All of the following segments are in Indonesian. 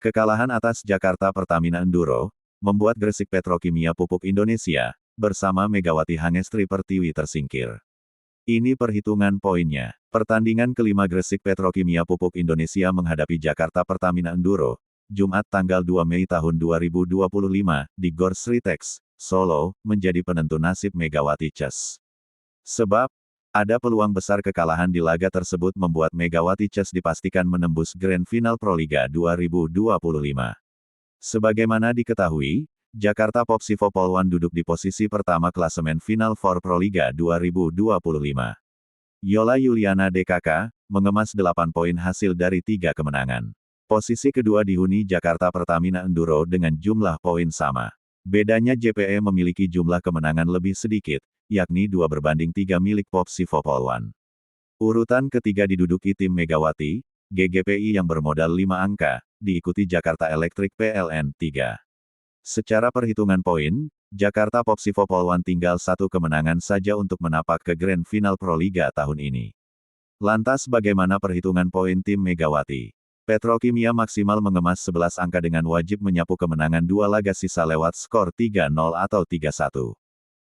Kekalahan atas Jakarta Pertamina Enduro, membuat Gresik Petrokimia Pupuk Indonesia, bersama Megawati Hangestri Pertiwi tersingkir. Ini perhitungan poinnya. Pertandingan kelima Gresik Petrokimia Pupuk Indonesia menghadapi Jakarta Pertamina Enduro, Jumat tanggal 2 Mei tahun 2025, di Gor Sritex, Solo, menjadi penentu nasib Megawati Ces. Sebab, ada peluang besar kekalahan di laga tersebut membuat Megawati Ces dipastikan menembus Grand Final Proliga 2025. Sebagaimana diketahui, Jakarta Popsivo Polwan duduk di posisi pertama klasemen Final Four Proliga 2025. Yola Yuliana DKK, mengemas 8 poin hasil dari 3 kemenangan. Posisi kedua dihuni Jakarta Pertamina Enduro dengan jumlah poin sama. Bedanya JPE memiliki jumlah kemenangan lebih sedikit, yakni 2/3 milik Popsivo Polwan. Urutan ketiga diduduki tim Megawati, GGPI yang bermodal 5 angka, diikuti Jakarta Electric PLN 3. Secara perhitungan poin, Jakarta Popsivo Polwan tinggal 1 kemenangan saja untuk menapak ke Grand Final Proliga tahun ini. Lantas bagaimana perhitungan poin tim Megawati? Petrokimia maksimal mengemas 11 angka dengan wajib menyapu kemenangan 2 laga sisa lewat skor 3-0 atau 3-1.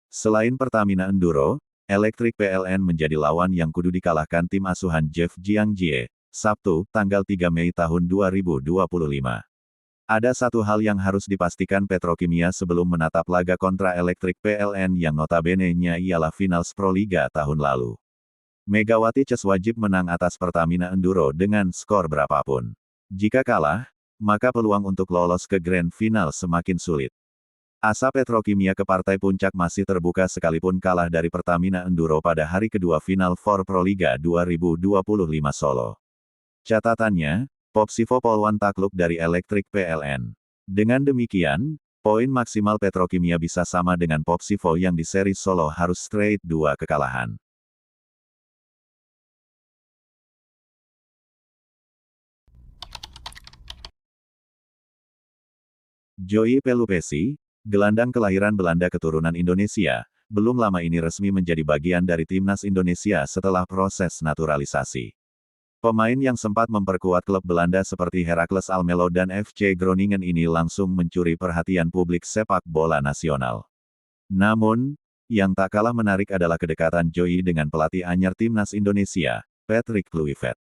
Selain Pertamina Enduro, Electric PLN menjadi lawan yang kudu dikalahkan tim asuhan Jeff Jiangjie, Sabtu, tanggal 3 Mei tahun 2025. Ada satu hal yang harus dipastikan Petrokimia sebelum menatap laga kontra Electric PLN yang notabene-nya ialah Finals Proliga tahun lalu. Megawati Ces wajib menang atas Pertamina Enduro dengan skor berapapun. Jika kalah, maka peluang untuk lolos ke Grand Final semakin sulit. Asa Petrokimia ke partai puncak masih terbuka sekalipun kalah dari Pertamina Enduro pada hari kedua Final Four Proliga 2025 Solo. Catatannya, Popsivo Polwan takluk dari Electric PLN. Dengan demikian, poin maksimal Petrokimia bisa sama dengan Popsivo yang di seri Solo harus straight 2 kekalahan. Joey Pelupesi, gelandang kelahiran Belanda keturunan Indonesia, belum lama ini resmi menjadi bagian dari timnas Indonesia setelah proses naturalisasi. Pemain yang sempat memperkuat klub Belanda seperti Heracles Almelo dan FC Groningen ini langsung mencuri perhatian publik sepak bola nasional. Namun, yang tak kalah menarik adalah kedekatan Joey dengan pelatih anyar timnas Indonesia, Patrick Kluivert.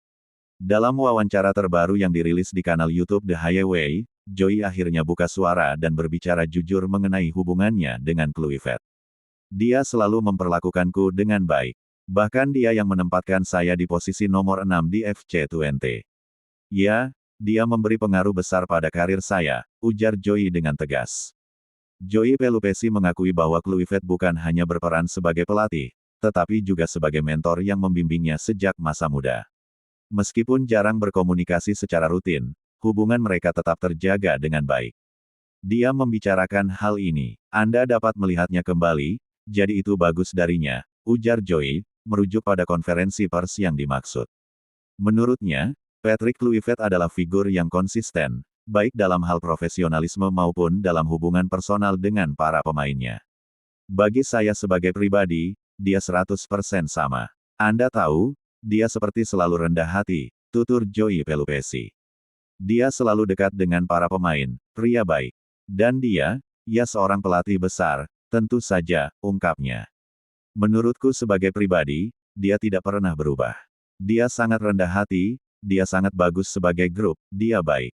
Dalam wawancara terbaru yang dirilis di kanal YouTube The Highway, Joey akhirnya buka suara dan berbicara jujur mengenai hubungannya dengan Kluivert. Dia selalu memperlakukanku dengan baik. Bahkan dia yang menempatkan saya di posisi nomor 6 di FC20. Ya, dia memberi pengaruh besar pada karir saya, ujar Joey dengan tegas. Joey Pelupesi mengakui bahwa Kluivert bukan hanya berperan sebagai pelatih, tetapi juga sebagai mentor yang membimbingnya sejak masa muda. Meskipun jarang berkomunikasi secara rutin, hubungan mereka tetap terjaga dengan baik. Dia membicarakan hal ini. Anda dapat melihatnya kembali, jadi itu bagus darinya, ujar Joey, merujuk pada konferensi pers yang dimaksud. Menurutnya, Patrick Kluivert adalah figur yang konsisten, baik dalam hal profesionalisme maupun dalam hubungan personal dengan para pemainnya. Bagi saya sebagai pribadi, dia 100% sama. Anda tahu, dia seperti selalu rendah hati, tutur Joey Pelupesi. Dia selalu dekat dengan para pemain, pria baik. Dan dia, ya seorang pelatih besar, tentu saja, ungkapnya. Menurutku sebagai pribadi, dia tidak pernah berubah. Dia sangat rendah hati, dia sangat bagus sebagai grup, dia baik.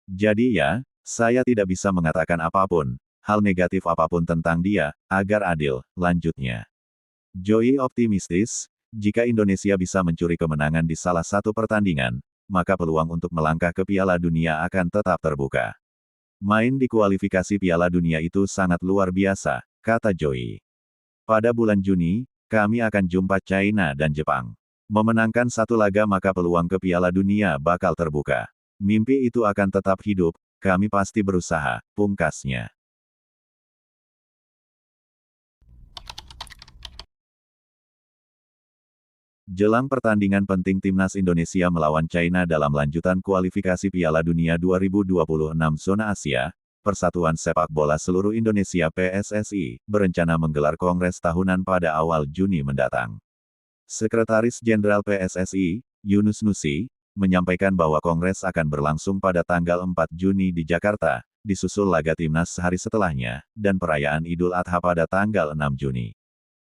Jadi ya, saya tidak bisa mengatakan apapun, hal negatif apapun tentang dia, agar adil, lanjutnya. Joey optimistis, jika Indonesia bisa mencuri kemenangan di salah satu pertandingan, maka peluang untuk melangkah ke Piala Dunia akan tetap terbuka. Main di kualifikasi Piala Dunia itu sangat luar biasa, kata Joey. Pada bulan Juni, kami akan jumpa China dan Jepang. Memenangkan satu laga maka peluang ke Piala Dunia bakal terbuka. Mimpi itu akan tetap hidup, kami pasti berusaha, pungkasnya. Jelang pertandingan penting timnas Indonesia melawan China dalam lanjutan kualifikasi Piala Dunia 2026 Zona Asia, Persatuan Sepak Bola Seluruh Indonesia PSSI, berencana menggelar kongres tahunan pada awal Juni mendatang. Sekretaris Jenderal PSSI, Yunus Nusi, menyampaikan bahwa Kongres akan berlangsung pada tanggal 4 Juni di Jakarta, disusul laga timnas sehari setelahnya, dan perayaan Idul Adha pada tanggal 6 Juni.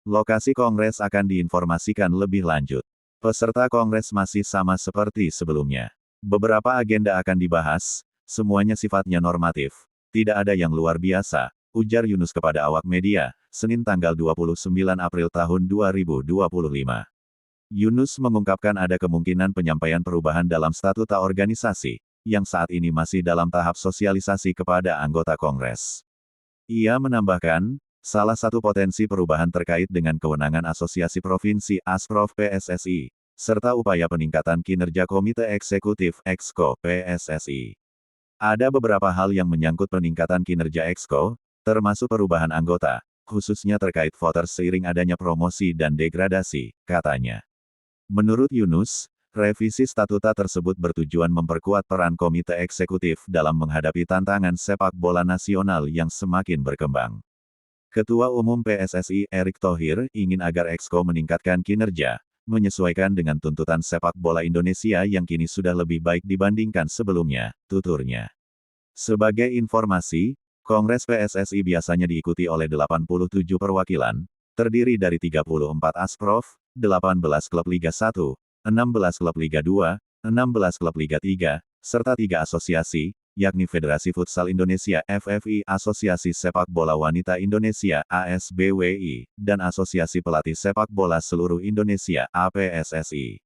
Lokasi Kongres akan diinformasikan lebih lanjut. Peserta Kongres masih sama seperti sebelumnya. Beberapa agenda akan dibahas, semuanya sifatnya normatif. Tidak ada yang luar biasa, ujar Yunus kepada awak media, Senin tanggal 29 April tahun 2025. Yunus mengungkapkan ada kemungkinan penyampaian perubahan dalam statuta organisasi, yang saat ini masih dalam tahap sosialisasi kepada anggota Kongres. Ia menambahkan, salah satu potensi perubahan terkait dengan kewenangan Asosiasi Provinsi Asprof PSSI, serta upaya peningkatan kinerja Komite Eksekutif Exco PSSI. Ada beberapa hal yang menyangkut peningkatan kinerja Exco, termasuk perubahan anggota, khususnya terkait voters seiring adanya promosi dan degradasi, katanya. Menurut Yunus, revisi statuta tersebut bertujuan memperkuat peran Komite Eksekutif dalam menghadapi tantangan sepak bola nasional yang semakin berkembang. Ketua Umum PSSI Erick Thohir ingin agar Exco meningkatkan kinerja, menyesuaikan dengan tuntutan sepak bola Indonesia yang kini sudah lebih baik dibandingkan sebelumnya, tuturnya. Sebagai informasi, Kongres PSSI biasanya diikuti oleh 87 perwakilan, terdiri dari 34 Asprof, 18 klub Liga 1, 16 klub Liga 2, 16 klub Liga 3, serta 3 asosiasi, yakni Federasi Futsal Indonesia FFI, Asosiasi Sepak Bola Wanita Indonesia ASBWI, dan Asosiasi Pelatih Sepak Bola Seluruh Indonesia APSSI.